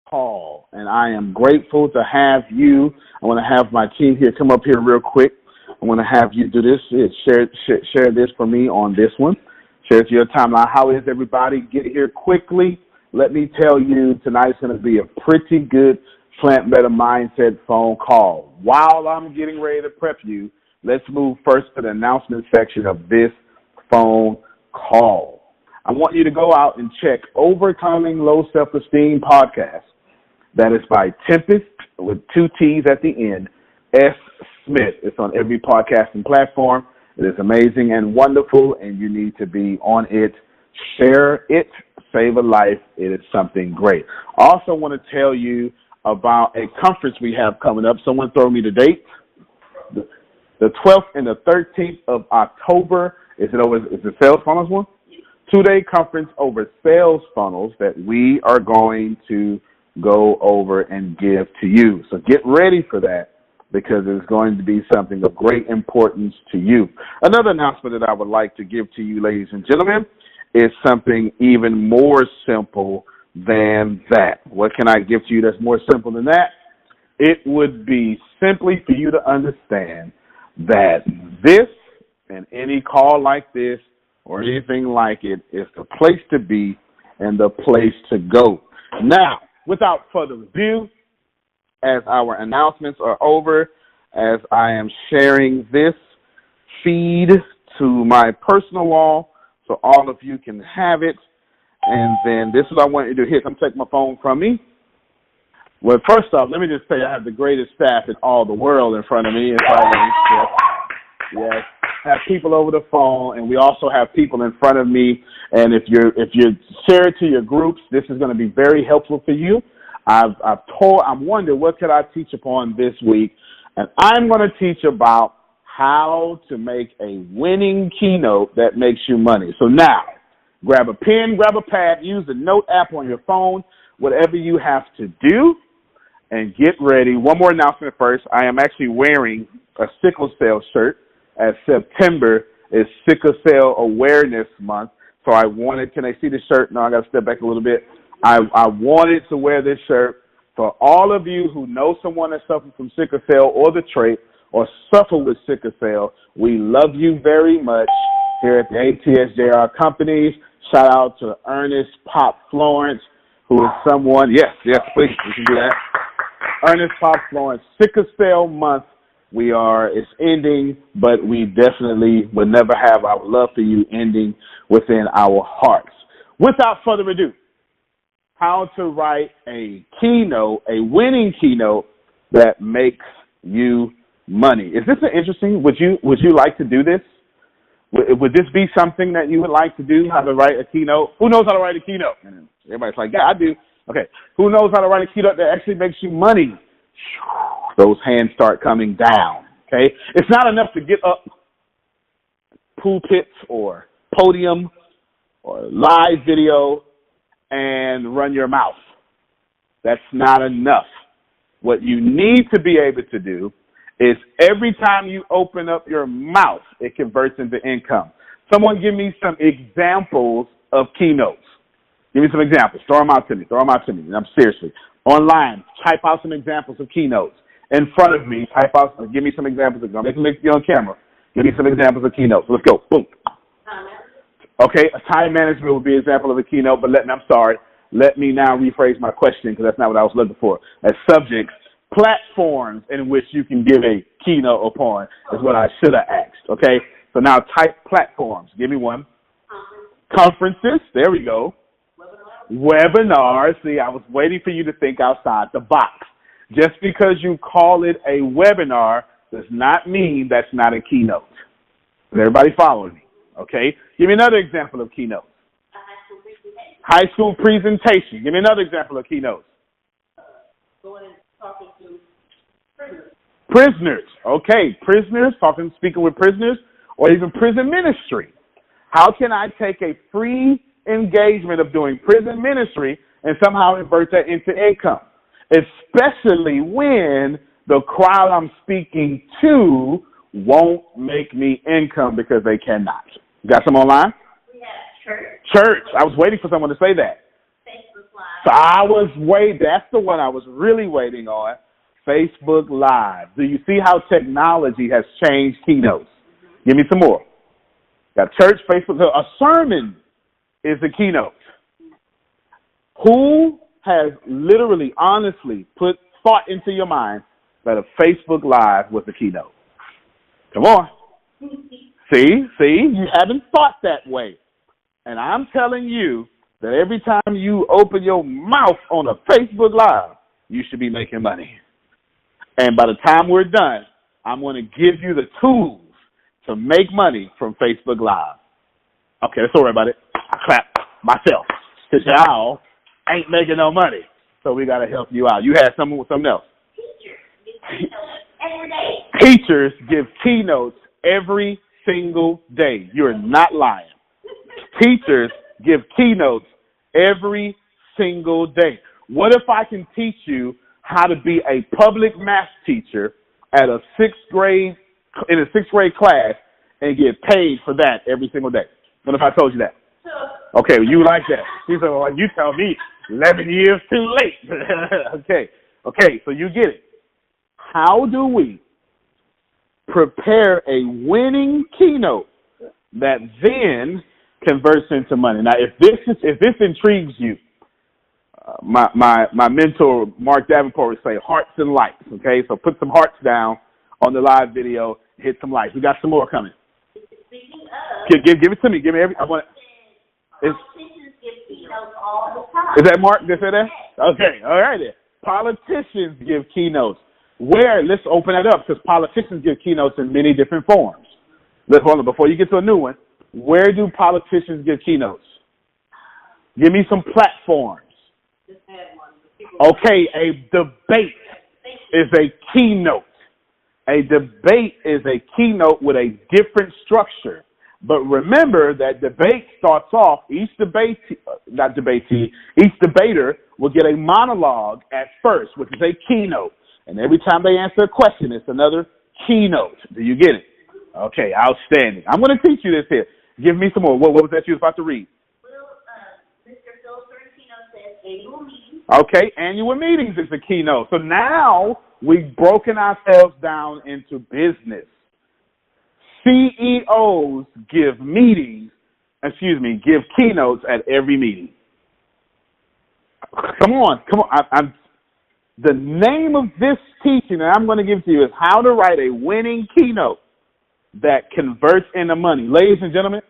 call. And I am grateful to have you. I want to have my team here come up here real quick. I want to have you do this. Share this for me on this one. Share it to your timeline. How is everybody? Get here quickly. Let me tell you, tonight's going to be a pretty good Plant Better Mindset phone call. While I'm getting ready to prep you, let's move first to the announcement section of this phone call. I want you to go out and check Overcoming Low Self-Esteem podcast. That is by Tempest, with 2 T's at the end, S. Smith. It's on every podcasting platform. It is amazing and wonderful, and you need to be on it. Share it. Save a life. It is something great. I also want to tell you about a conference we have coming up. Someone throw me the date. The 12th and the 13th of October. Is it sales funnels one? 2-day conference over sales funnels that we are going to go over and give to you. So get ready for that, because it's going to be something of great importance to you. Another announcement that I would like to give to you, ladies and gentlemen, is something even more simple than that. What can I give to you that's more simple than that? It would be simply for you to understand that this and any call like this or anything like it is the place to be and the place to go. Now, without further ado, as our announcements are over, as I am sharing this feed to my personal wall so all of you can have it. And then this is what I want you to do. Here, come take my phone from me. Well, first off, let me just say I have the greatest staff in all the world in front of me. As always. Yes. Have people over the phone, and we also have people in front of me. And if you share it to your groups, this is going to be very helpful for you. I'm wondering what could I teach upon this week, and I'm going to teach about how to make a winning keynote that makes you money. So now, grab a pen, grab a pad, use the Note app on your phone, whatever you have to do, and get ready. One more announcement first. I am actually wearing a sickle cell shirt, as September is Sickle Cell Awareness Month. So I wanted, can they see the shirt? No, I got to step back a little bit. I wanted to wear this shirt for all of you who know someone that suffers from sickle cell or the trait or suffer with sickle cell. We love you very much here at the ATSJR Companies. Shout out to Ernest Pop Florence, who is someone, yes, please, we can do that. Ernest Pop Florence, Sickle Cell Month. It's ending, but we definitely would never have our love for you ending within our hearts. Without further ado, how to write a keynote, a winning keynote that makes you money. Is this interesting? Would you like to do this? Would this be something that you would like to do, how to write a keynote? Who knows how to write a keynote? And everybody's like, yeah, I do. Okay. Who knows how to write a keynote that actually makes you money? Those hands start coming down, okay? It's not enough to get up pulpits or podium or live video and run your mouth. That's not enough. What you need to be able to do is every time you open up your mouth, it converts into income. Someone give me some examples of keynotes. Give me some examples. Throw them out to me. I'm seriously. Online, type out some examples of keynotes. In front of me, give me some examples. I'm going to make you on camera. Give me some examples of keynotes. Let's go. Boom. Okay, a time management would be an example of a keynote, but let me now rephrase my question, because that's not what I was looking for. As subjects, platforms in which you can give a keynote upon is what I should have asked, okay? So now type platforms. Give me one. Conferences. There we go. Webinars. See, I was waiting for you to think outside the box. Just because you call it a webinar does not mean that's not a keynote. Is everybody following me? Okay. Give me another example of keynotes. High school presentation. Give me another example of keynotes. Going and talking to prisoners. Prisoners. Okay. Prisoners, speaking with prisoners, or even prison ministry. How can I take a free engagement of doing prison ministry and somehow convert that into income? Especially when the crowd I'm speaking to won't make me income because they cannot. You got some online? We have church. Church. I was waiting for someone to say that. Facebook Live. So I was waiting. That's the one I was really waiting on. Facebook Live. Do you see how technology has changed keynotes? Give me some more. Got church, Facebook. A sermon is the keynote. Who has literally, honestly put thought into your mind that a Facebook Live was the keynote? Come on. See, you haven't thought that way. And I'm telling you that every time you open your mouth on a Facebook Live, you should be making money. And by the time we're done, I'm going to give you the tools to make money from Facebook Live. Okay, let's worry about it. I clap myself because y'all ain't making no money. So we got to help you out. You had something else. Teachers give keynotes every single day. You're not lying. Teachers give keynotes every single day. What if I can teach you how to be a public math teacher in a sixth grade class and get paid for that every single day? What if I told you that? Okay, well, you like that. You said, well, you tell me 11 years too late. Okay, so you get it. How do we prepare a winning keynote that then converts into money? Now, if this intrigues you, my mentor Mark Davenport would say hearts and likes. Okay, so put some hearts down on the live video, hit some likes. We got some more coming. Speaking of, give it to me. Give me every. I want. Politicians give keynotes all the time. Is that Mark? Did say that? Okay, all right then. Politicians give keynotes. Where? Let's open it up because politicians give keynotes in many different forms. Let's hold on before you get to a new one. Where do politicians give keynotes? Give me some platforms. Just had one. Okay, a debate is a keynote. A debate is a keynote with a different structure. But remember that debate starts off, each debater will get a monologue at first, which is a keynote. And every time they answer a question, it's another keynote. Do you get it? Okay, outstanding. I'm going to teach you this here. Give me some more. What was that you was about to read? Mr. Phil's keynote says annual meetings. Okay, annual meetings is the keynote. So now we've broken ourselves down into business. CEOs give keynotes at every meeting. Come on. The name of this teaching that I'm going to give to you is how to write a winning keynote that converts into money. Ladies and gentlemen,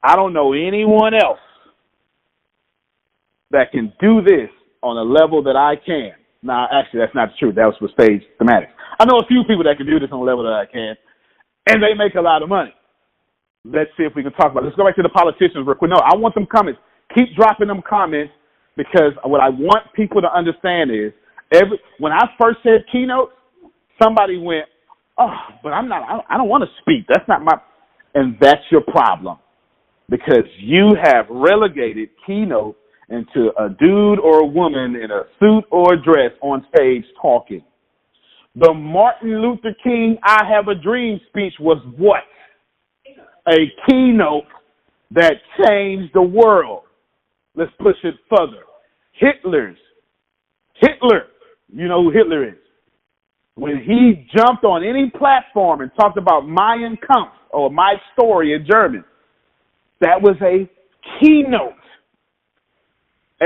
I don't know anyone else that can do this on a level that I can. Now, actually, that's not true. That was for stage thematics. I know a few people that can do this on a level that I can, and they make a lot of money. Let's see if we can talk about it. Let's go back to the politicians real quick. No, I want them comments. Keep dropping them comments because what I want people to understand is when I first said keynotes, somebody went, oh, but I don't want to speak. That's not my, and that's your problem because you have relegated keynote into a dude or a woman in a suit or a dress on stage talking. The Martin Luther King I Have a Dream speech was what? A keynote that changed the world. Let's push it further. Hitler, you know who Hitler is. When he jumped on any platform and talked about Mein Kampf or My Story in German, that was a keynote.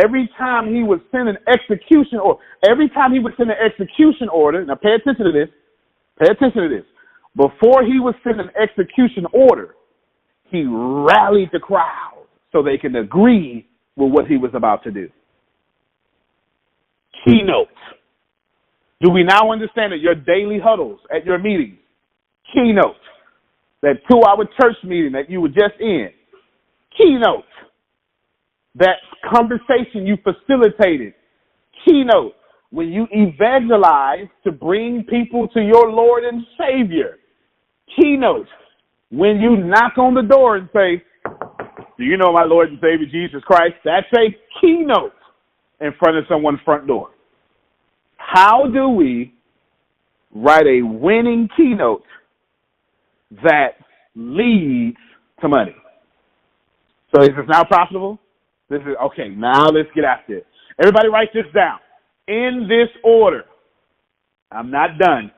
Every time he would send an execution order, now pay attention to this. Before he would send an execution order, he rallied the crowd so they can agree with what he was about to do. Keynote. Do we now understand that your daily huddles at your meetings, keynote, that 2-hour church meeting that you were just in, keynote, that conversation you facilitated, keynote, when you evangelize to bring people to your Lord and Savior, keynote, when you knock on the door and say, do you know my Lord and Savior Jesus Christ? That's a keynote in front of someone's front door. How do we write a winning keynote that leads to money? So is this now profitable? This is okay. Now let's get after it. Everybody write this down in this order. I'm not done.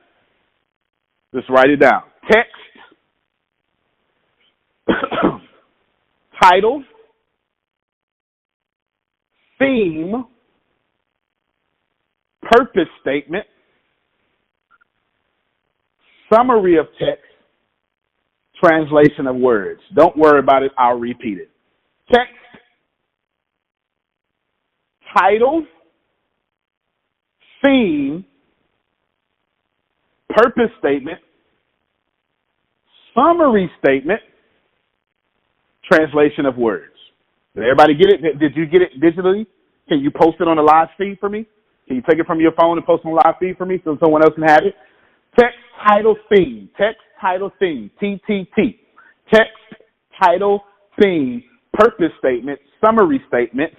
Just write it down. Text, title, theme, purpose statement, summary of text, translation of words. Don't worry about it. I'll repeat it. Text, title, theme, purpose statement, summary statement, translation of words. Did everybody get it? Did you get it digitally? Can you post it on the live feed for me? Can you take it from your phone and post it on the live feed for me so someone else can have it? Text, title, theme. Text, title, theme. TTT. Text, title, theme, purpose statement, summary statement,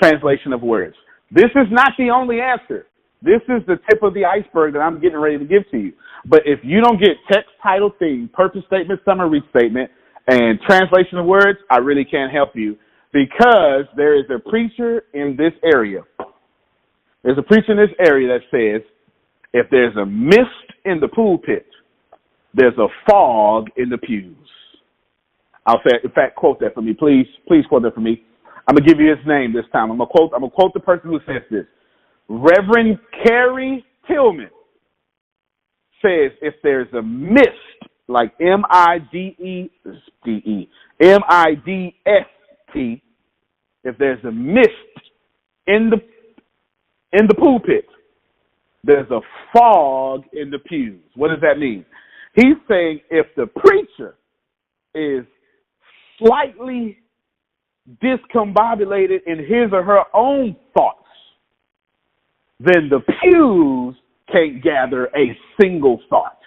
translation of words. This is not the only answer. This is the tip of the iceberg that I'm getting ready to give to you. But if you don't get text, title, theme, purpose statement, summary statement, and translation of words, I really can't help you because there is a preacher in this area. There's a preacher in this area that says, if there's a mist in the pulpit, there's a fog in the pews. I'll say, in fact, quote that for me, please. Please quote that for me. I'm gonna give you his name this time. I'm gonna quote the person who says this. Reverend Carrie Tillman says, if there's a mist, like M-I-D-S-T, if there's a mist in the pulpit, there's a fog in the pews. What does that mean? He's saying if the preacher is slightly discombobulated in his or her own thoughts, then the pews can't gather a single thought.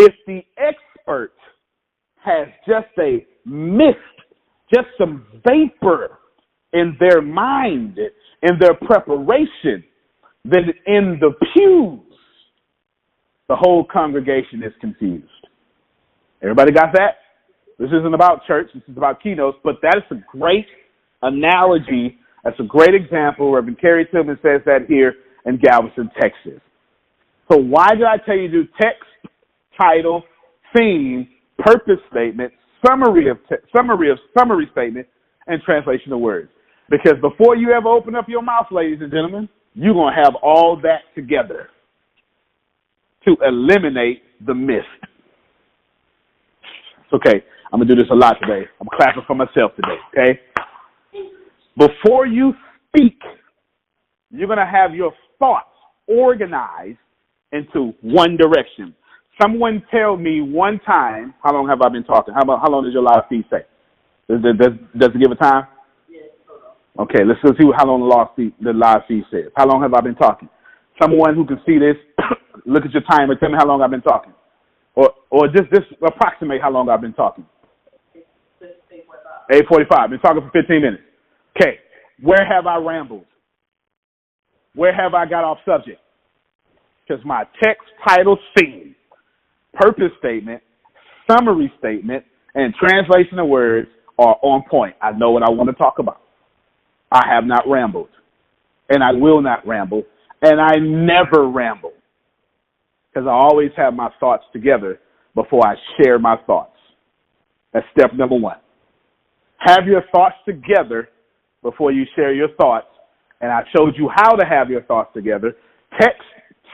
If the expert has just a mist, just some vapor in their mind, in their preparation, then in the pews, the whole congregation is confused. Everybody got that? This isn't about church. This is about keynotes, but that is a great analogy. That's a great example. Reverend Carrie Tillman says that here in Galveston, Texas. So why did I tell you to do text, title, theme, purpose statement, summary statement, and translation of words? Because before you ever open up your mouth, ladies and gentlemen, you're going to have all that together to eliminate the mist. It's okay. I'm going to do this a lot today. I'm clapping for myself today, okay? Before you speak, you're going to have your thoughts organized into one direction. Someone tell me one time, how long have I been talking? How long does your live feed say? Does it give a time? Yes. Okay, let's see how long the live feed says. How long have I been talking? Someone who can see this, look at your timer, tell me how long I've been talking. Or just approximate how long I've been talking. 8:45. Been talking for 15 minutes. Okay, where have I rambled? Where have I got off subject? Because my text, title, theme, purpose statement, summary statement, and translation of words are on point. I know what I want to talk about. I have not rambled, and I will not ramble, and I never ramble, because I always have my thoughts together before I share my thoughts. That's step number one. Have your thoughts together before you share your thoughts, and I showed you how to have your thoughts together. Text,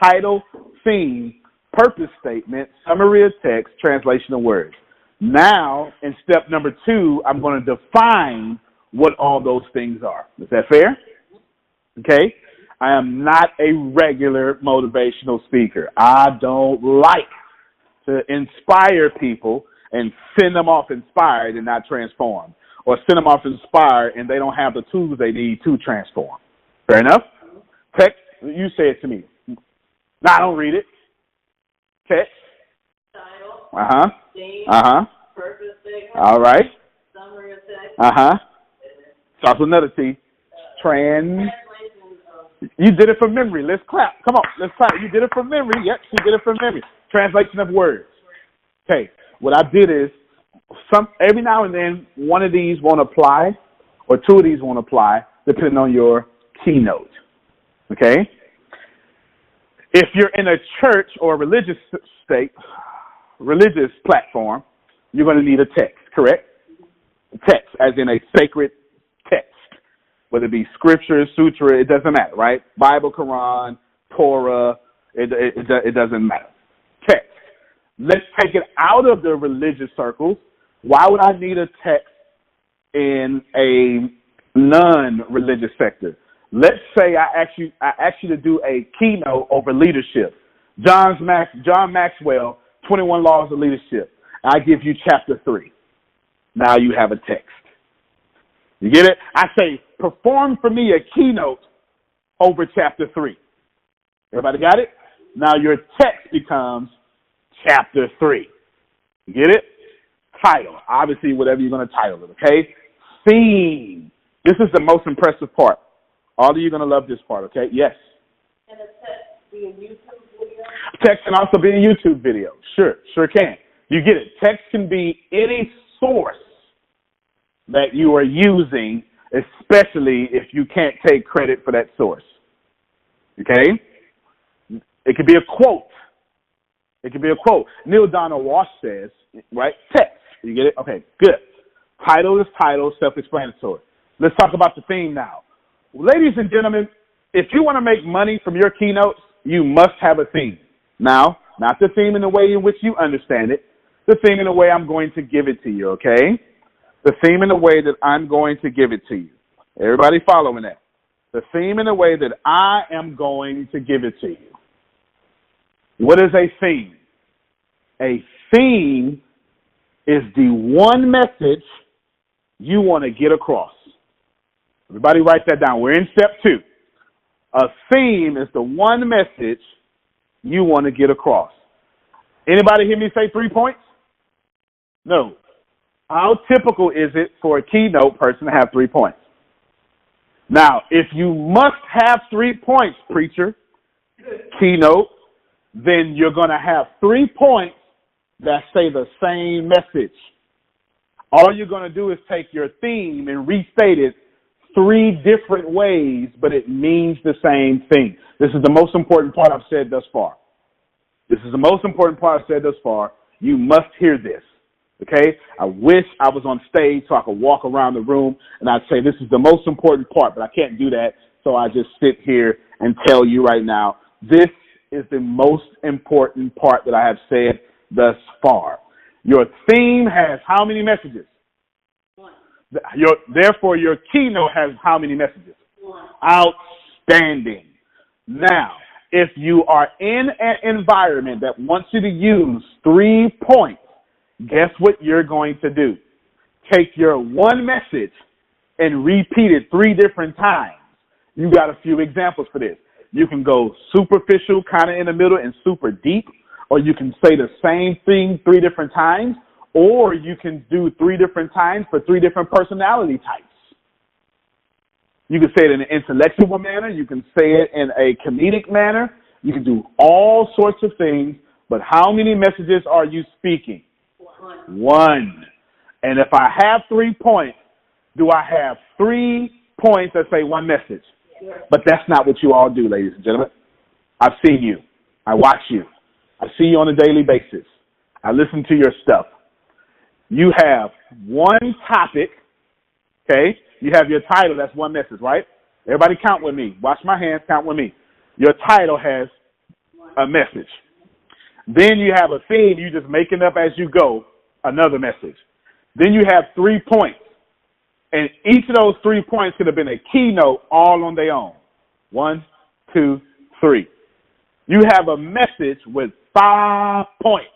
title, theme, purpose statement, summary of text, translation of words. Now, in step number 2, I'm going to define what all those things are. Is that fair? Okay. I am not a regular motivational speaker. I don't like to inspire people and send them off inspired and not transformed, or send them off inspired and they don't have the tools they need to transform. Fair enough? Text, you say it to me. No, I don't read it. Text. Title. Uh-huh. Theme. Uh-huh. Purpose statement. All right. Summary of text. Uh-huh. Starts with another T. You did it from memory. Let's clap. Come on, let's clap. You did it from memory. Yep, she did it from memory. Translation of words. Okay, what I did is, every now and then, one of these won't apply or two of these won't apply depending on your keynote. Okay? If you're in a church or a religious platform, you're going to need a text, correct? Text, as in a sacred text, whether it be scripture, sutra, it doesn't matter, right? Bible, Quran, Torah, it doesn't matter. Text. Let's take it out of the religious circles. Why would I need a text in a non-religious sector? Let's say I ask you to do a keynote over leadership. John Maxwell, 21 Laws of Leadership. I give you chapter 3. Now you have a text. You get it? I say, perform for me a keynote over chapter 3. Everybody got it? Now your text becomes chapter 3. You get it? Title. Obviously, whatever you're going to title it, okay? Theme. This is the most impressive part. All of you are going to love this part, okay? Yes? Can a text be a YouTube video? Text can also be a YouTube video. Sure can. You get it. Text can be any source that you are using, especially if you can't take credit for that source. Okay? It could be a quote. It could be a quote. Neil Donald Walsh says, right, text. You get it? Okay, good. Title is title, self-explanatory. Let's talk about the theme now. Ladies and gentlemen, if you want to make money from your keynotes, you must have a theme. Now, not the theme in the way in which you understand it, the theme in the way I'm going to give it to you, okay? The theme in the way that I'm going to give it to you. Everybody following that? The theme in the way that I am going to give it to you. What is a theme? A theme is the one message you want to get across. Everybody write that down. We're in step 2. A theme is the one message you want to get across. Anybody hear me say 3 points? No. How typical is it for a keynote person to have 3 points? Now, if you must have 3 points, preacher, keynote, then you're going to have 3 points that say the same message. All you're going to do is take your theme and restate it 3 different ways, but it means the same thing. This is the most important part I've said thus far. This is the most important part I've said thus far. You must hear this. Okay? I wish I was on stage so I could walk around the room and I'd say this is the most important part, but I can't do that, so I just sit here and tell you right now, this is the most important part that I have said thus far. Your theme has how many messages? 1. Therefore, your keynote has how many messages? 1. Outstanding. Now, if you are in an environment that wants you to use 3 points, guess what you're going to do? Take your one message and repeat it 3 different times. You got a few examples for this. You can go superficial, kind of in the middle, and super deep, or you can say the same thing 3 different times, or you can do 3 different times for 3 different personality types. You can say it in an intellectual manner. You can say it in a comedic manner. You can do all sorts of things, but how many messages are you speaking? 1. And if I have 3 points, do I have 3 points that say one message? But that's not what you all do, ladies and gentlemen. I've seen you. I watch you. I see you on a daily basis. I listen to your stuff. You have one topic, okay? You have your title. That's one message, right? Everybody count with me. Wash my hands. Count with me. Your title has a message. Then you have a theme. You just making up as you go, another message. Then you have 3 points. And each of those 3 points could have been a keynote all on their own. 1, 2, 3. You have a message with 5 points.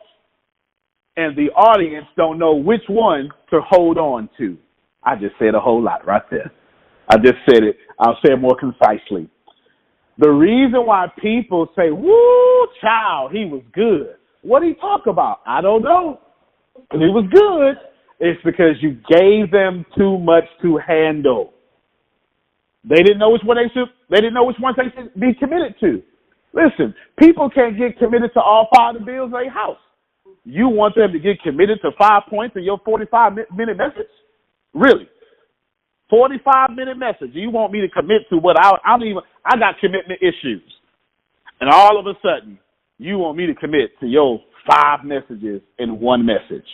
And the audience don't know which one to hold on to. I just said a whole lot right there. I just said it. I'll say it more concisely. The reason why people say, woo, child, he was good. What did he talk about? I don't know. But it was good. It's because you gave them too much to handle. They didn't know which one they should be committed to. Listen, people can't get committed to all 5 of the bills of their house. You want them to get committed to 5 points in your 45-minute message? Really? 45-minute message. You want me to commit to what I got commitment issues. And all of a sudden, you want me to commit to your 5 messages in one message.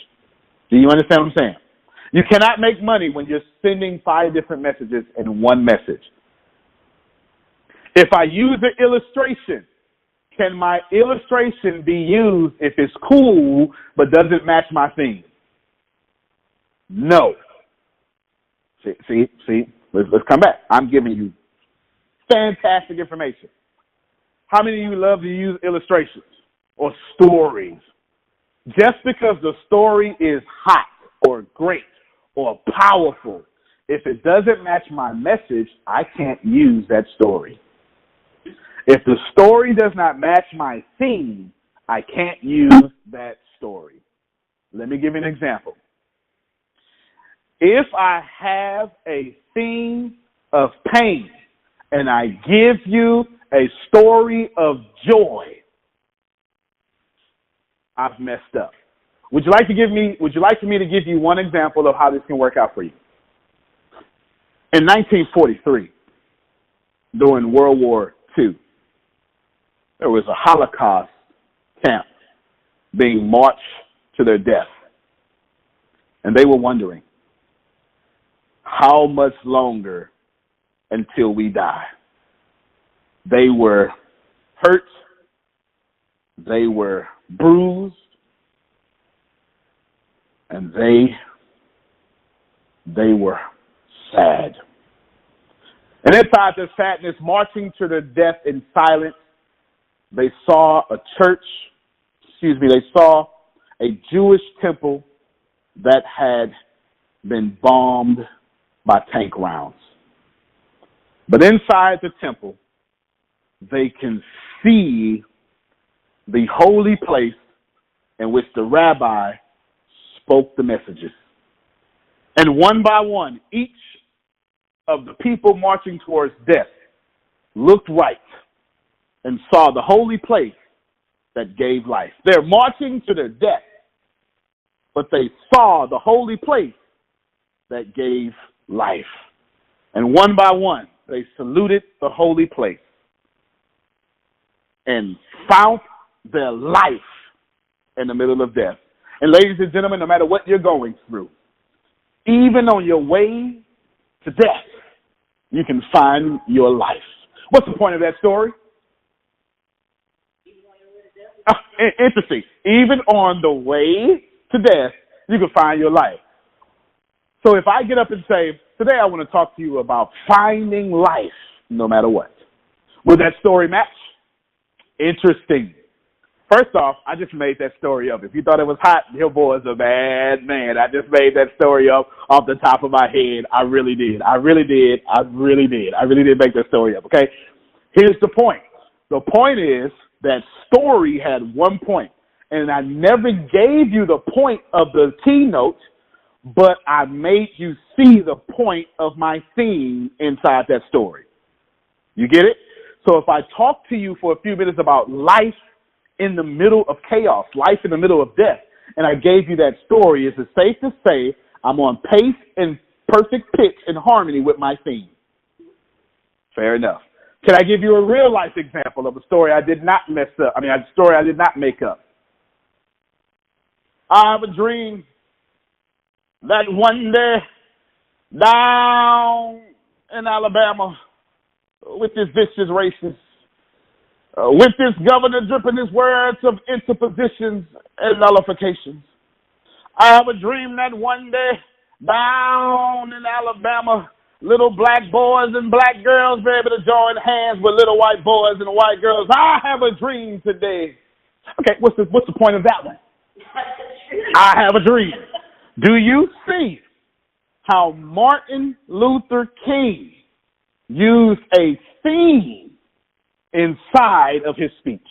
Do you understand what I'm saying? You cannot make money when you're sending 5 different messages in one message. If I use an illustration, can my illustration be used if it's cool but doesn't match my theme? No. See, let's come back. I'm giving you fantastic information. How many of you love to use illustrations or stories? Just because the story is hot or great or powerful, if it doesn't match my message, I can't use that story. If the story does not match my theme, I can't use that story. Let me give you an example. If I have a theme of pain and I give you a story of joy, I've messed up. Would you like for me to give you one example of how this can work out for you? In 1943, during World War II, there was a Holocaust camp being marched to their death. And they were wondering, how much longer until we die? They were hurt. They were bruised. And they were sad. And inside their sadness, marching to their death in silence, they saw they saw a Jewish temple that had been bombed by tank rounds. But inside the temple, they can see the holy place in which the rabbi spoke the messages. And one by one, each of the people marching towards death looked right and saw the holy place that gave life. They're marching to their death, but they saw the holy place that gave life. And one by one, they saluted the holy place and found their life in the middle of death. And ladies and gentlemen, no matter what you're going through, even on your way to death, you can find your life. What's the point of that story? Interesting. Even on the way to death, you can find your life. So if I get up and say, today I want to talk to you about finding life no matter what, will that story match? Interesting. First off, I just made that story up. If you thought it was hot, your boy's a bad man. I just made that story up off the top of my head. I really did make that story up, okay? Here's the point. The point is that story had one point, and I never gave you the point of the keynote, but I made you see the point of my theme inside that story. You get it? So if I talk to you for a few minutes about life in the middle of chaos, life in the middle of death, and I gave you that story, is it safe to say I'm on pace and perfect pitch and harmony with my theme? Fair enough. Can I give you a real life example of a story I did not mess up? A story I did not make up. I have a dream that one day down in Alabama with this vicious racist, with this governor dripping his words of interpositions and nullifications. I have a dream that one day down in Alabama, little black boys and black girls be able to join hands with little white boys and white girls. I have a dream today. Okay, what's the point of that one? I have a dream. Do you see how Martin Luther King used a theme inside of his speech?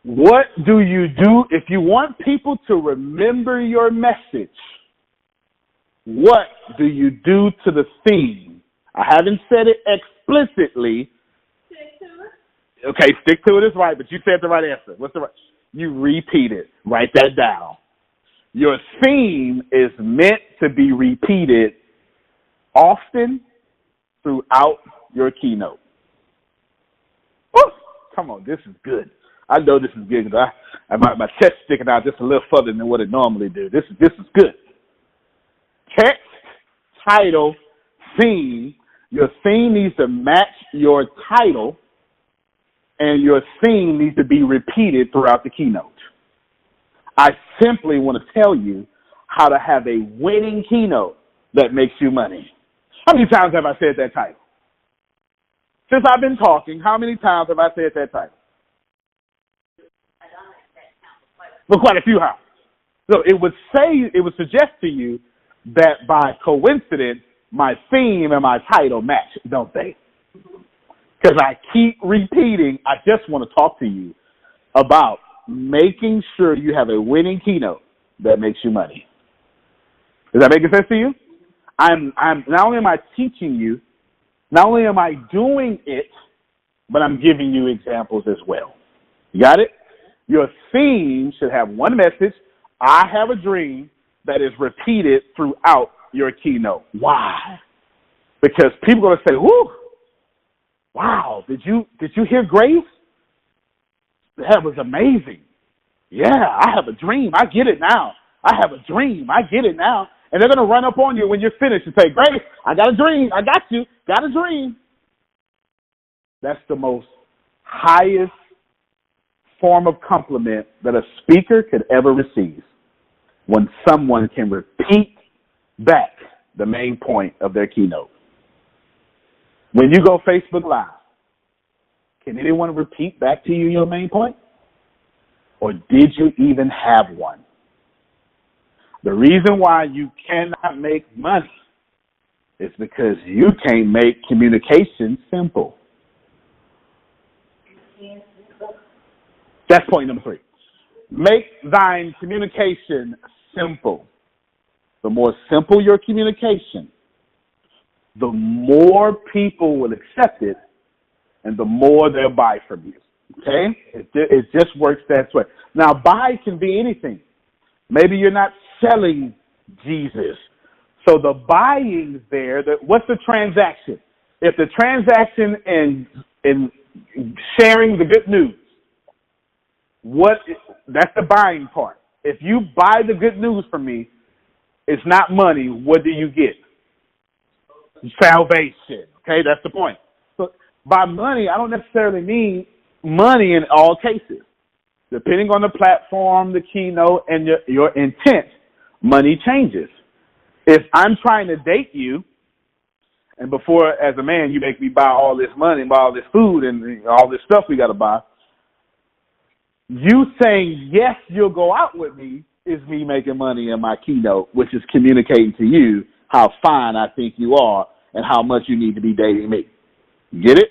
What do you do if you want people to remember your message? What do you do to the theme? I haven't said it explicitly. Stick to it. Okay, stick to it is right, but you said the right answer. What's the right? You repeat it. Write that down. Your theme is meant to be repeated often throughout your keynote. Woo! Come on, this is good. I know this is good because my chest sticking out just a little further than what it normally do. This is good. Text, title, theme. Your theme needs to match your title, and your theme needs to be repeated throughout the keynote. I simply want to tell you how to have a winning keynote that makes you money. How many times have I said that title? Since I've been talking, how many times have I said that title? Well, quite a few times. So it would suggest to you that by coincidence, my theme and my title match, don't they? Because I keep repeating, I just want to talk to you about making sure you have a winning keynote that makes you money. Is that making sense to you? I'm not only am I teaching you, not only am I doing it, but I'm giving you examples as well. You got it? Your theme should have one message, I have a dream, that is repeated throughout your keynote. Why? Because people are going to say, whoo, wow, did you hear Grace? That was amazing. Yeah, I have a dream. I get it now. I have a dream. I get it now. And they're going to run up on you when you're finished and say, Grace, I got a dream. I got you. Got a dream. That's the most highest form of compliment that a speaker could ever receive, when someone can repeat back the main point of their keynote. When you go Facebook Live, can anyone repeat back to you your main point? Or did you even have one? The reason why you cannot make money is because you can't make communication simple. That's point number 3. Make thine communication simple. The more simple your communication, the more people will accept it and the more they'll buy from you. Okay? It just works that way. Now, buy can be anything. Maybe you're not selling Jesus. So the buying's there. What's the transaction? If the transaction in sharing the good news, that's the buying part. If you buy the good news from me, it's not money. What do you get? Salvation. Okay, that's the point. So by money, I don't necessarily mean money in all cases. Depending on the platform, the keynote, and your intent, money changes. If I'm trying to date you, and before, as a man, you make me buy all this money and buy all this food and all this stuff we got to buy, you saying, yes, you'll go out with me, is me making money in my keynote, which is communicating to you how fine I think you are and how much you need to be dating me. Get it?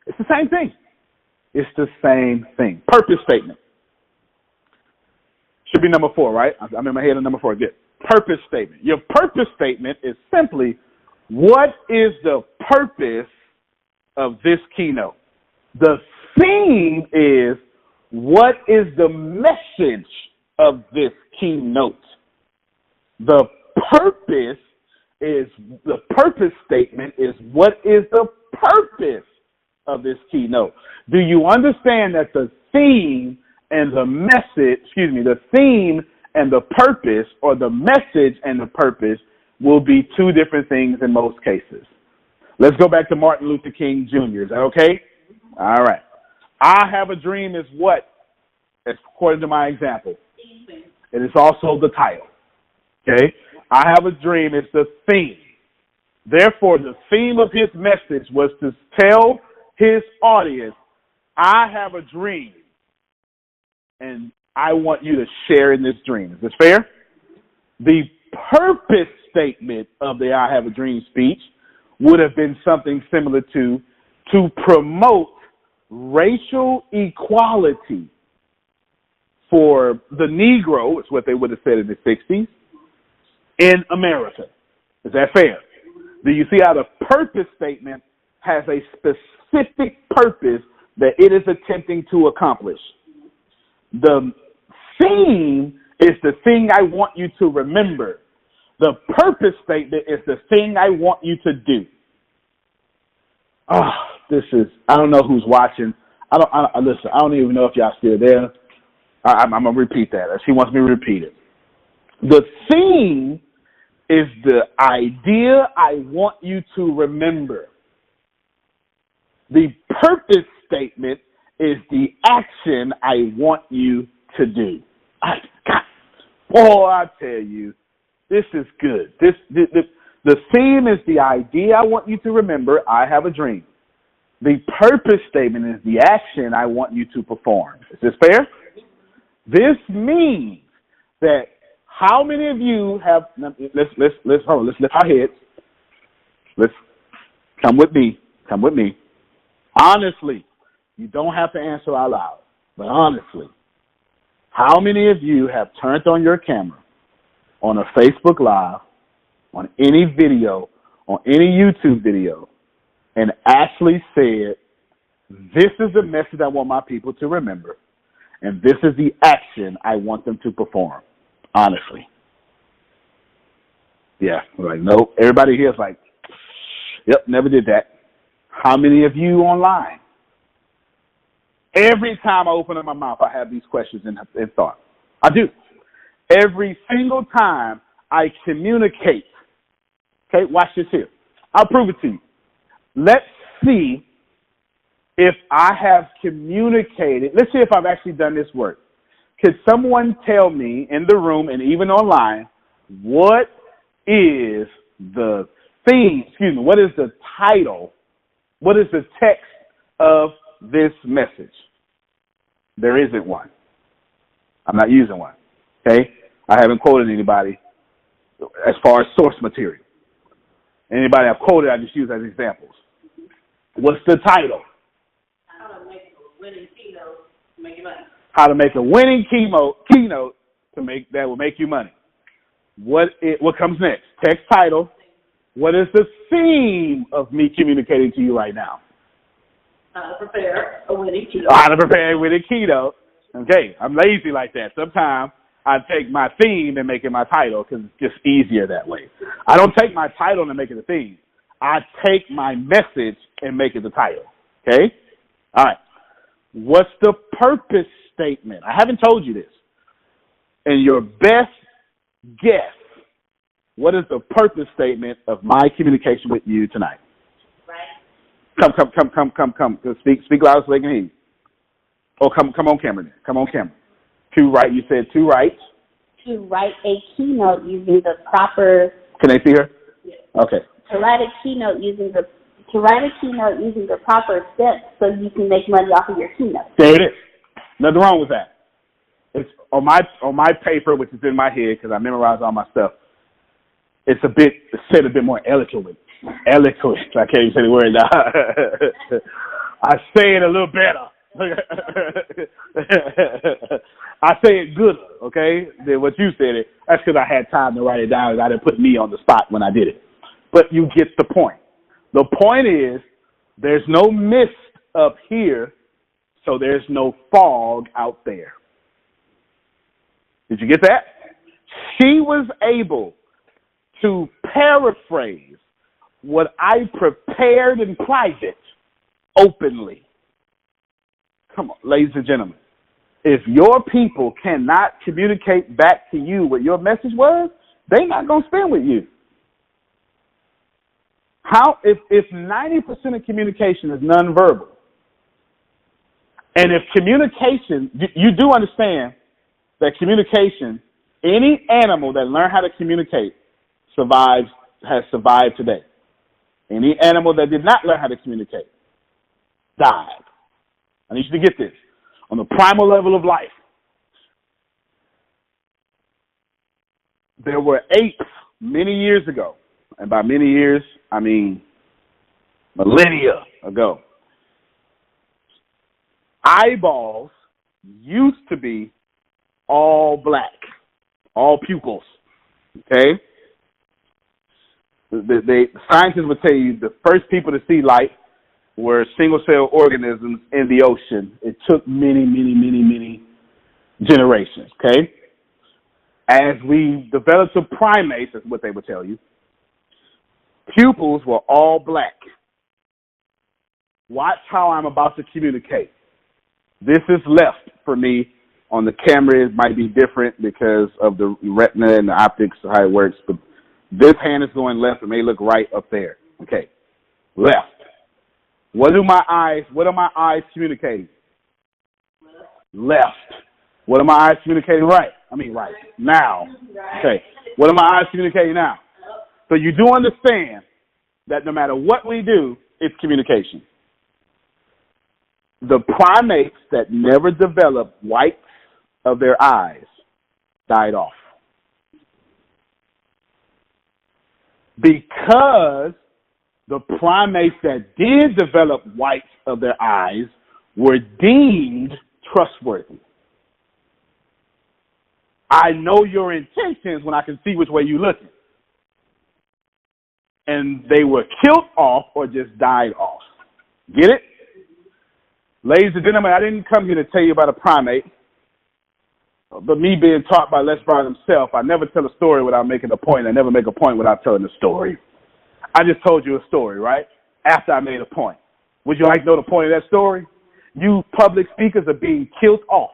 It's the same thing. It's the same thing. Purpose statement. Should be number 4, right? I'm in my head on number 4. Good. Purpose statement. Your purpose statement is simply, what is the purpose of this keynote? The theme is, what is the message of this keynote? The purpose statement is, what is the purpose of this keynote? Do you understand that the theme and the message, the theme and the purpose, or the message and the purpose, will be 2 different things in most cases? Let's go back to Martin Luther King Jr. Is that okay? All right. I have a dream is what? According to my example. And it's also the title. Okay? I have a dream is the theme. Therefore, the theme of his message was to tell his audience, I have a dream, and I want you to share in this dream. Is this fair? The purpose statement of the I have a dream speech would have been something similar to promote racial equality for the Negro, is what they would have said in the 60s, in America. Is that fair? Do you see how the purpose statement has a specific purpose that it is attempting to accomplish? The theme is the thing I want you to remember. The purpose statement is the thing I want you to do. Oh, I don't know who's watching. Listen, I don't even know if y'all still there. I'm going to repeat that. She wants me to repeat it. The theme is the idea I want you to remember. The purpose statement is the action I want you to do. I tell you, this is good. The theme is the idea I want you to remember. I have a dream. The purpose statement is the action I want you to perform. Is this fair? This means that how many of you have? Let's lift our heads. Let's come with me. Come with me. Honestly, you don't have to answer out loud, but honestly, how many of you have turned on your camera on a Facebook Live, on any video, on any YouTube video, and actually said, this is the message I want my people to remember, and this is the action I want them to perform? Honestly. Yeah, we're like, nope. Everybody here is like, yep, never did that. How many of you online? Every time I open up my mouth, I have these questions in thought. I do. Every single time I communicate. Okay, watch this here. I'll prove it to you. Let's see if I have communicated. Let's see if I've actually done this work. Could someone tell me in the room and even online, what is the theme, what is the title, what is the text of this message? There isn't one. I'm not using one. Okay? I haven't quoted anybody as far as source material. Anybody I've quoted, I just use as examples. What's the title? How to make a winning keynote to make you money. How to make a winning keynote that will make you money. What comes next? Text title. What is the theme of me communicating to you right now? How to prepare a winning keynote. How to prepare a winning keynote. Okay, I'm lazy like that. Sometimes I take my theme and make it my title because it's just easier that way. I don't take my title and make it a theme. I take my message and make it the title. Okay? All right. What's the purpose statement? I haven't told you this. And your best guess, what is the purpose statement of my communication with you tonight? Right. Come. Speak loud so they can hear you. Oh, come on camera then. Come on camera. You said two rights. To write a keynote using the proper. Can they see her? Yes. Okay. To write a keynote using the proper steps so you can make money off of your keynote. There it is. Nothing wrong with that. It's on my paper, which is in my head because I memorize all my stuff. It's said a bit more eloquent. I can't even say the word now. I say it a little better. I say it gooder, okay, than what you said it. That's because I had time to write it down and I didn't put me on the spot when I did it. But you get the point. The point is there's no mist up here, so there's no fog out there. Did you get that? She was able to paraphrase what I prepared in private openly. Come on, ladies and gentlemen. If your people cannot communicate back to you what your message was, they're not going to spend with you. If 90% of communication is nonverbal, and if communication, you do understand that communication, any animal that learned how to communicate has survived today. Any animal that did not learn how to communicate died. I need you to get this. On the primal level of life, there were apes many years ago, and by many years, I mean millennia ago. Eyeballs used to be all black, all pupils, okay? The scientists would tell you the first people to see light were single-cell organisms in the ocean. It took many generations, okay? As we developed to primates, that's what they would tell you, pupils were all black. Watch how I'm about to communicate. This is left for me. On the camera, it might be different because of the retina and the optics, how it works. But this hand is going left. It may look right up there. Okay, left. What are my eyes communicating? Left. What are my eyes communicating? Right. Right. Now. Okay. What are my eyes communicating now? So you do understand that no matter what we do, it's communication. The primates that never developed whites of their eyes died off. Because the primates that did develop whites of their eyes were deemed trustworthy. I know your intentions when I can see which way you're looking. And they were killed off or just died off. Get it? Ladies and gentlemen, I didn't come here to tell you about a primate. But me being taught by Les Brown himself, I never tell a story without making a point. I never make a point without telling a story. I just told you a story, right? After I made a point. Would you like to know the point of that story? You public speakers are being killed off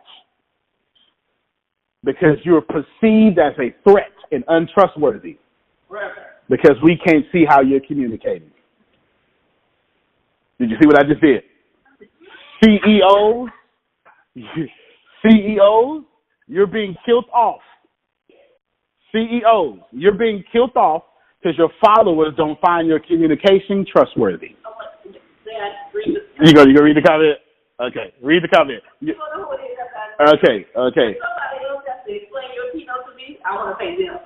because you're perceived as a threat and untrustworthy because we can't see how you're communicating. Did you see what I just did? CEOs, you're being killed off. CEOs, you're being killed off because your followers don't find your communication trustworthy. You go read the comment? Okay, read the comment. Okay. Somebody else has to explain your keynote to me. I want to pay them.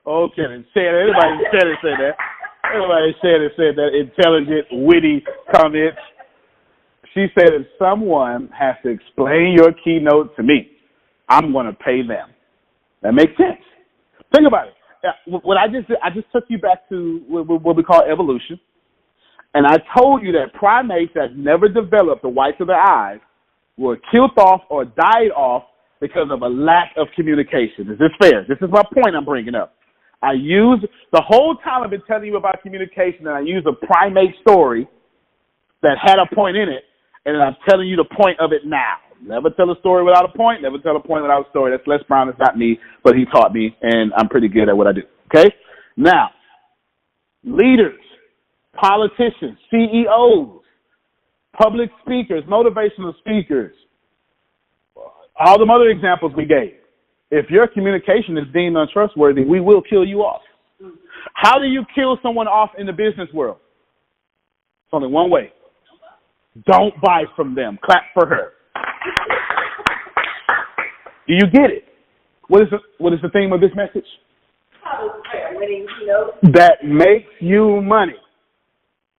Okay, everybody said that. Everybody said that intelligent, witty comments. She said if someone has to explain your keynote to me, I'm going to pay them. That makes sense. Think about it. What I just took you back to what we call evolution, and I told you that primates that never developed the whites of their eyes were killed off or died off because of a lack of communication. Is this fair? This is my point I'm bringing up. I use the whole time I've been telling you about communication, and I use a primate story that had a point in it, and I'm telling you the point of it now. Never tell a story without a point. Never tell a point without a story. That's Les Brown. It's not me, but he taught me, and I'm pretty good at what I do. Okay? Now, leaders, politicians, CEOs, public speakers, motivational speakers, all the other examples we gave. If your communication is deemed untrustworthy, we will kill you off. How do you kill someone off in the business world? It's only one way. Don't buy from them. Clap for her. Do you get it? What is the theme of this message? That makes you money.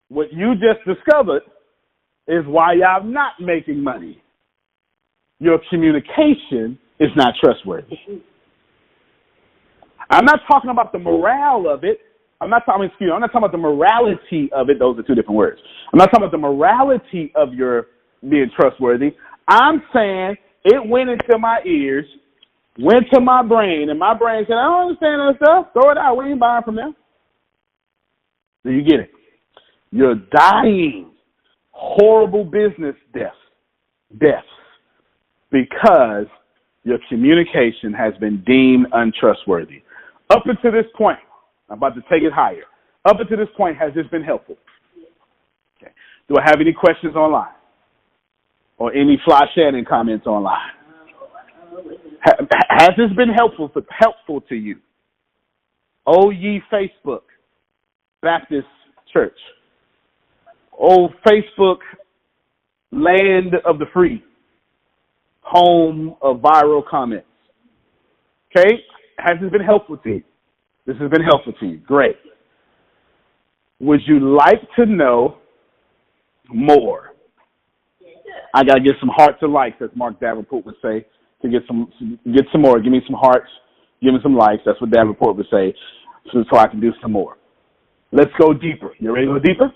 What you just discovered is why y'all not making money. Your communication is not trustworthy. I'm not talking about the morale of it. I'm not talking about the morality of it. Those are two different words. I'm not talking about the morality of your being trustworthy. I'm saying it went into my ears, went to my brain, and my brain said, I don't understand that stuff. Throw it out. We ain't buying from them. Do you get it? You're dying horrible business deaths because your communication has been deemed untrustworthy. Up until this point, I'm about to take it higher. Up until this point, has this been helpful? Okay. Do I have any questions online? Or any Fly Shannon comments online? Has this been helpful to you? Oh, ye Facebook Baptist Church. Oh, Facebook land of the free. Home of viral comments. Okay? Has this been helpful to you? This has been helpful to you. Great. Would you like to know more? I got to get some hearts or likes, as Mark Davenport would say, to get some more. Give me some hearts. Give me some likes. That's what Davenport would say, so I can do some more. Let's go deeper. You ready to go deeper?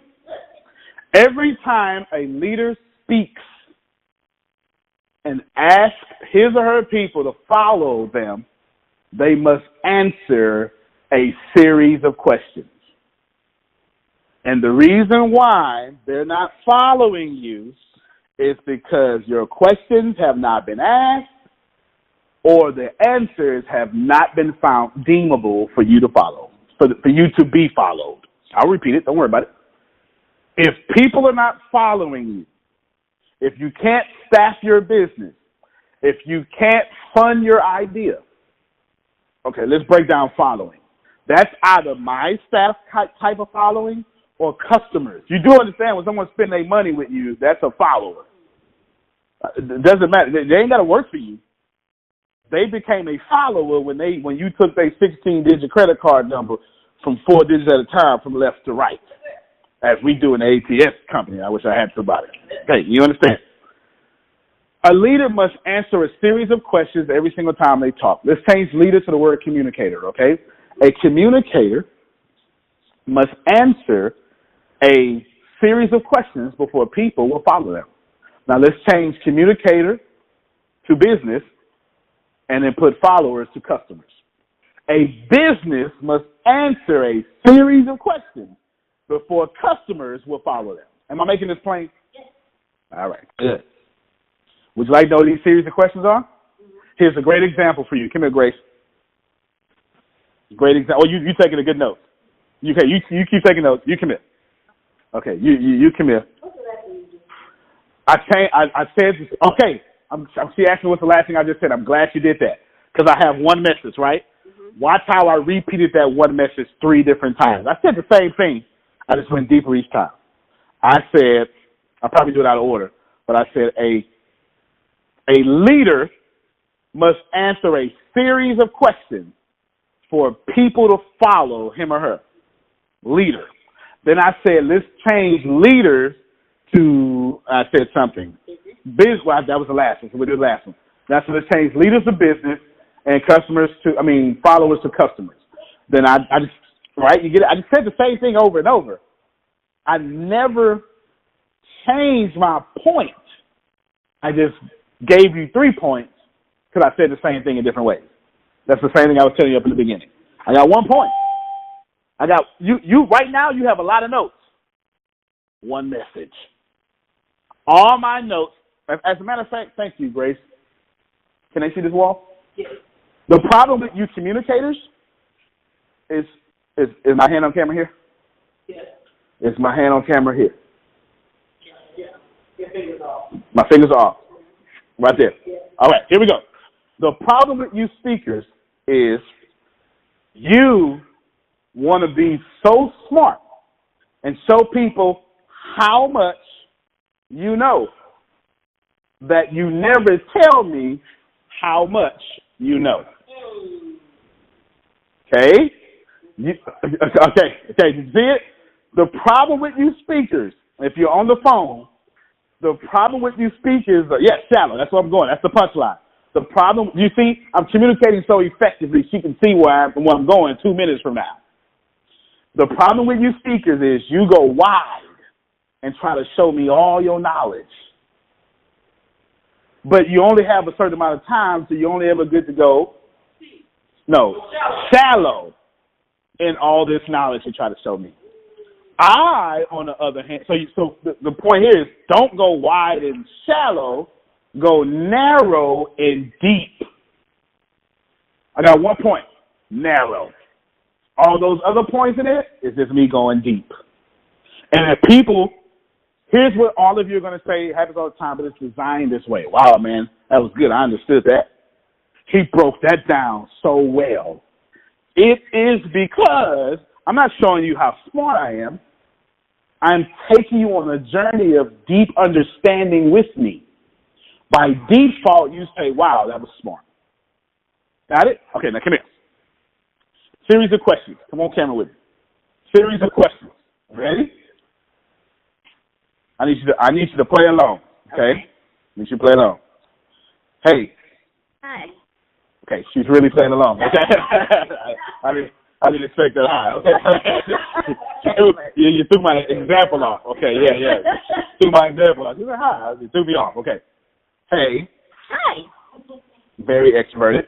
Every time a leader speaks, and ask his or her people to follow them, they must answer a series of questions. And the reason why they're not following you is because your questions have not been asked or the answers have not been found deemable for you to follow, for you to be followed. I'll repeat it. Don't worry about it. If people are not following you, if you can't staff your business, if you can't fund your idea, okay, let's break down following. That's either my staff type of following or customers. You do understand when someone's spending their money with you, that's a follower. It doesn't matter. They ain't got to work for you. They became a follower when you took their 16-digit credit card number from 4 digits at a time from left to right, as we do in the ATS company. I wish I had somebody. Okay, you understand? A leader must answer a series of questions every single time they talk. Let's change leader to the word communicator, okay? A communicator must answer a series of questions before people will follow them. Now, let's change communicator to business and then put followers to customers. A business must answer a series of questions before customers will follow them. Am I making this plain? Yes. All right, good. Would you like to know what these series of questions are? Mm-hmm. Here's a great example for you. Come here, Grace. Great example. Oh, you taking a good note. You keep taking notes. You come here. Okay, you come here. I said, okay, she asked me what's the last thing I just said. I'm glad she did that because I have one message, right? Mm-hmm. Watch how I repeated that one message 3 different times. I said the same thing. I just went deeper each time. I said, I'll probably do it out of order, but I said a leader must answer a series of questions for people to follow him or her. Leader. Then I said, let's change leaders to, I said something. Well, that was the last one, so we'll do the last one. Now, so let's change leaders to business and followers to customers. Then I just, right, you get it? I just said the same thing over and over. I never changed my point. I just gave you 3 points because I said the same thing in different ways. That's the same thing I was telling you up in the beginning. I got 1 point. I got you right now. You have a lot of notes. 1 message. All my notes. As a matter of fact, thank you, Grace. Can they see this wall? Yes. The problem with you communicators is my hand on camera here? Yes. Is my hand on camera here? Yeah. Your fingers off. My fingers are off. Right there. Yeah. All right, here we go. The problem with you speakers is you want to be so smart and show people how much you know that you never tell me how much you know. Okay? Okay, did you see it? The problem with you speakers, if you're on the phone, the problem with you speakers, shallow, that's where I'm going. That's the punchline. The problem, you see, I'm communicating so effectively she can see where I'm going 2 minutes from now. The problem with you speakers is you go wide and try to show me all your knowledge. But you only have a certain amount of time, so you only ever good to go, shallow in all this knowledge you try to show me. I, on the other hand, so the point here is don't go wide and shallow, go narrow and deep. I got 1 point, narrow. All those other points in it is just me going deep. And if people, here's what all of you are going to say, it happens all the time, but it's designed this way. Wow, man, that was good. I understood that. He broke that down so well. It is because I'm not showing you how smart I am. I'm taking you on a journey of deep understanding with me. By default, you say, wow, that was smart. Got it? Okay, now come here. Series of questions. Come on camera with me. Series of questions. Ready? I need you to play along, okay? I need you to play along. Hey. Hi. Okay, she's really playing along. Okay. I didn't expect that high. Okay. You threw my example off. Okay, yeah. Threw my example off. You said hi. You threw me off. Okay. Hey, Hi. Very extroverted.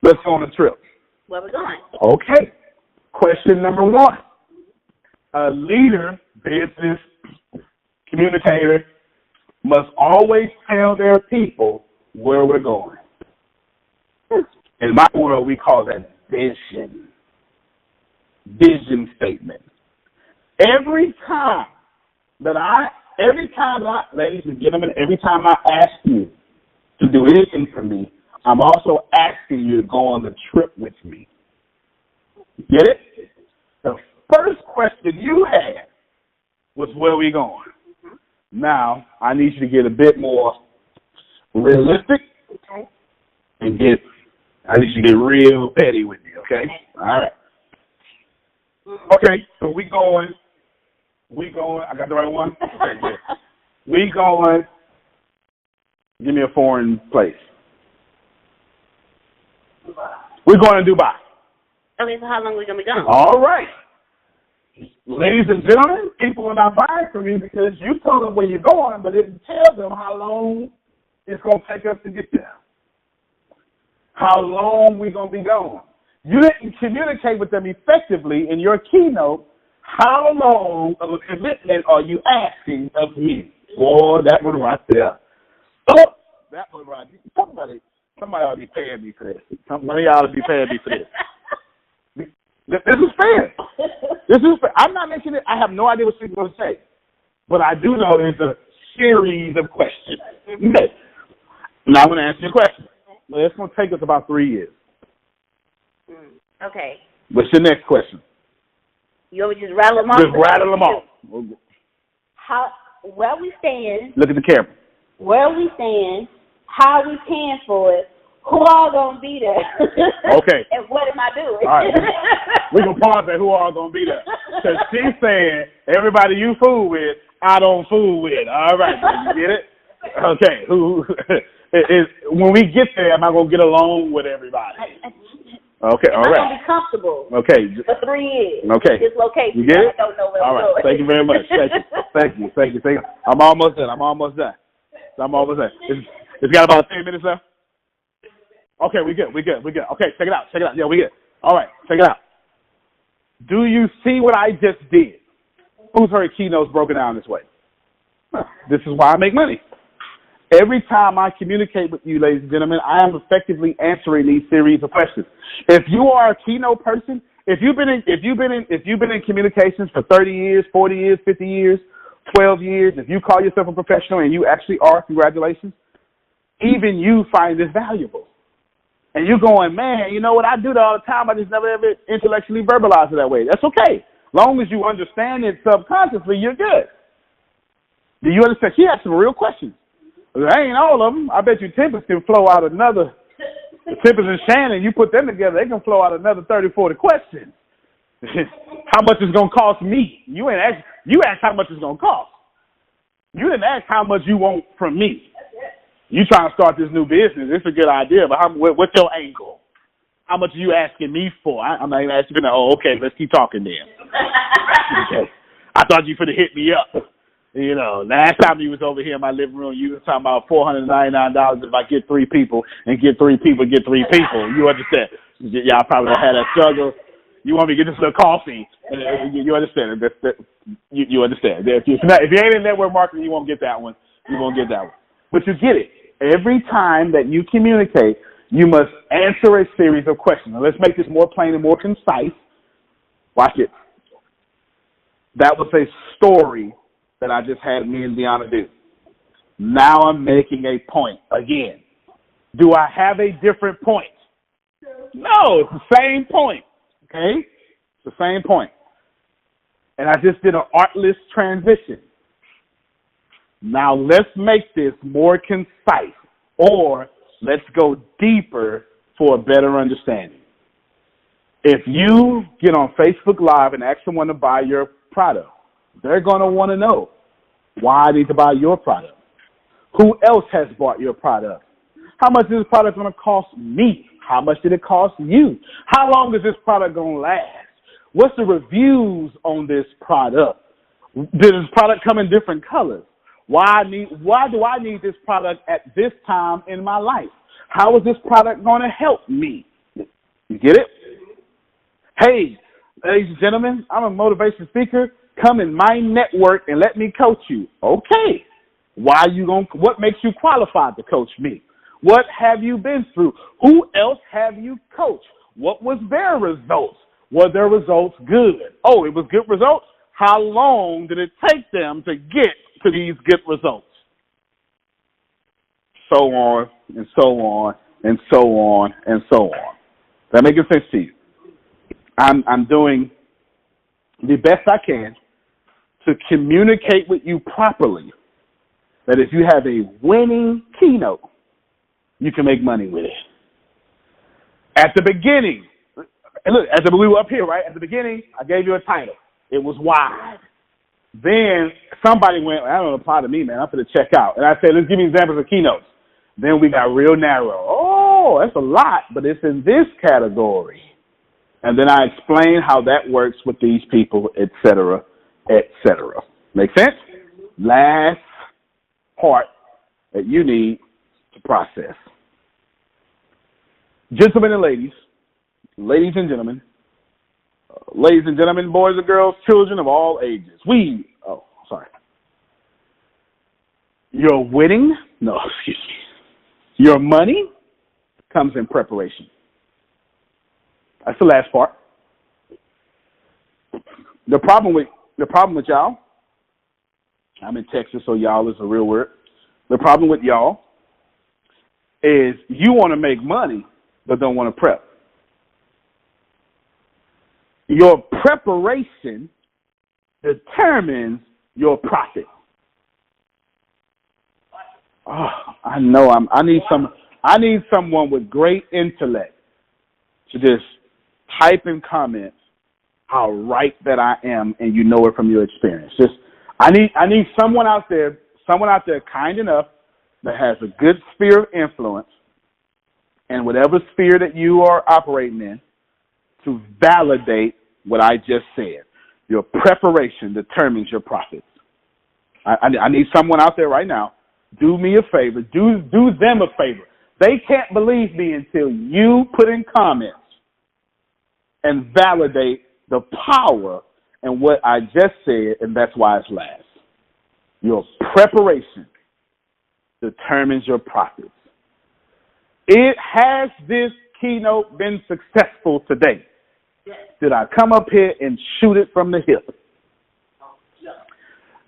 Let's go on a trip. Where we going? Okay. Question number 1. A leader, business, communicator, must always tell their people where we're going. In my world, we call that vision. Vision statement. Every time, ladies and gentlemen, every time I ask you to do anything for me, I'm also asking you to go on the trip with me. Get it? The first question you had was where we going. Now, I need you to get a bit more realistic. Okay. And I need you to get real petty with me, okay? All right. Okay, so we going, I got the right one? Okay, good. We going, give me a foreign place. We're going to Dubai. Okay, so how long are we going to be gone? All right. Ladies and gentlemen, people are not buying from you because you told them where you're going, but didn't tell them how long it's going to take us to get there. How long we're going to be gone. You didn't communicate with them effectively in your keynote. How long of a commitment are you asking of me? Boy, that one right there. Oh, that one right there. Somebody ought to be paying me for this. Somebody ought to be paying me for this. This is fair. This is fair. I'm not making it. I have no idea what she's going to say. But I do know there's a series of questions. Okay. Now I'm going to ask you a question. Well, it's going to take us about 3 years. Okay. What's your next question? You want me to just rattle them off? Just rattle them off. Where we staying? Look at the camera. Where we staying? How we paying for it? Who all gonna be there? Okay. And what am I doing? All right. We're going to pause at who all going to be there. Because she's saying, everybody you fool with, I don't fool with. All right. You get it? Okay. When we get there, am I going to get along with everybody? Okay. All right. I'm going to be comfortable. Okay. For 3 years. Okay. This location. You get it? I don't know where all I'm right. going. Thank you very much. Thank you. I'm almost done. It's got about 10 minutes left. Okay, we good. Okay, check it out. Yeah, we good. All right, check it out. Do you see what I just did? Who's heard keynotes broken down this way? This is why I make money. Every time I communicate with you, ladies and gentlemen, I am effectively answering these series of questions. If you are a keynote person, if you've been in communications for 30 years, 40 years, 50 years, 12 years, if you call yourself a professional and you actually are, congratulations, even you find this valuable. And you're going, man, you know what? I do that all the time. I just never ever intellectually verbalize it that way. That's okay. Long as you understand it subconsciously, you're good. Do you understand? She asked some real questions. That ain't all of them. I bet you Tempest can flow out another. Tempest and Shannon, you put them together, they can flow out another 30, 40 questions. How much is going to cost me? You asked how much it's going to cost. You didn't ask how much you want from me. You trying to start this new business. It's a good idea, but what's your angle? How much are you asking me for? I'm not even asking you. Oh, okay, let's keep talking then. Okay. I thought you finna hit me up. You know, last time you was over here in my living room, you was talking about $499 if I get 3 people and get 3 people, get 3 people. You understand? Y'all probably don't have that struggle. You want me to get this little coffee? You understand? You understand? If you ain't in network marketing, you won't get that one. You won't get that one. But you get it. Every time that you communicate, you must answer a series of questions. Now, let's make this more plain and more concise. Watch it. That was a story that I just had me and Deanna do. Now I'm making a point again. Do I have a different point? No, it's the same point. Okay? It's the same point. And I just did an artless transition. Now let's make this more concise, or let's go deeper for a better understanding. If you get on Facebook Live and ask someone to buy your product, they're going to want to know why I need to buy your product. Who else has bought your product? How much is this product going to cost me? How much did it cost you? How long is this product going to last? What's the reviews on this product? Does this product come in different colors? Why do I need this product at this time in my life? How is this product going to help me? You get it? Hey, ladies and gentlemen, I'm a motivation speaker. Come in my network and let me coach you. Okay. What makes you qualified to coach me? What have you been through? Who else have you coached? What was their results? Were their results good? Oh, it was good results? How long did it take them to get to these good results? So on and so on and so on and so on. That making sense to you? I'm doing the best I can to communicate with you properly that if you have a winning keynote, you can make money with it. At the beginning, and look, we were up here, right? At the beginning, I gave you a title. It was wide. Then somebody went, I don't apply to me, man. I'm going to check out. And I said, let's give me examples of keynotes. Then we got real narrow. Oh, that's a lot, but it's in this category. And then I explain how that works with these people, et cetera, et cetera. Make sense? Last part that you need to process. Gentlemen and ladies and gentlemen, boys and girls, children of all ages. Your money comes in preparation. That's the last part. The problem with y'all, I'm in Texas, so y'all is a real word. The problem with y'all is you want to make money, but don't want to prep. Your preparation determines your profit. Oh, I know. I need someone with great intellect to just type in comments how right that I am, and you know it from your experience. I need someone out there kind enough that has a good sphere of influence, and whatever sphere that you are operating in, to validate what I just said. Your preparation determines your profits. I need someone out there right now. Do me a favor. Do them a favor. They can't believe me until you put in comments and validate the power and what I just said, and that's why it's last. Your preparation determines your profits. Has this keynote been successful today? Yes. Did I come up here and shoot it from the hip? Yes.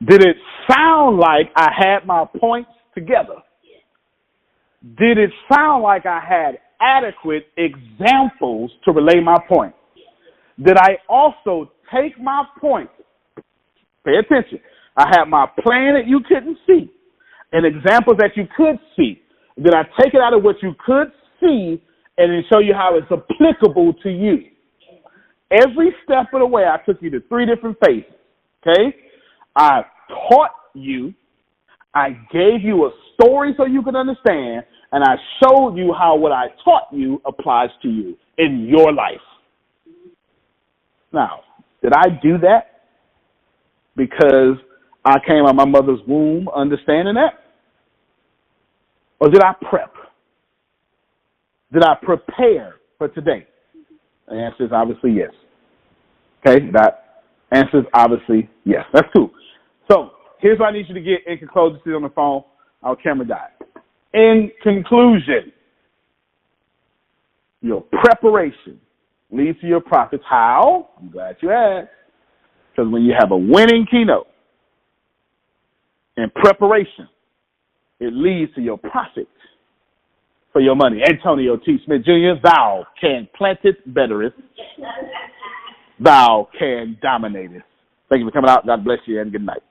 Did it sound like I had my points together? Yes. Did it sound like I had adequate examples to relay my point? Yes. Did I also take my point? Pay attention. I had my plan that you couldn't see and examples that you could see. Did I take it out of what you could see and then show you how it's applicable to you? Every step of the way, I took you to 3 different phases, okay? I taught you, I gave you a story so you could understand, and I showed you how what I taught you applies to you in your life. Now, did I do that because I came out of my mother's womb understanding that? Or did I prep? Did I prepare for today? The answer is obviously yes. Okay, that answer is obviously yes. That's cool. So here's what I need you to get in conclusion. Sit on the phone. Our camera died. In conclusion, your preparation leads to your profits. How? I'm glad you asked. Because when you have a winning keynote in preparation, it leads to your profits for your money. Antonio T. Smith Jr., thou can plant it, better it. Thou can dominate it. Thank you for coming out. God bless you and good night.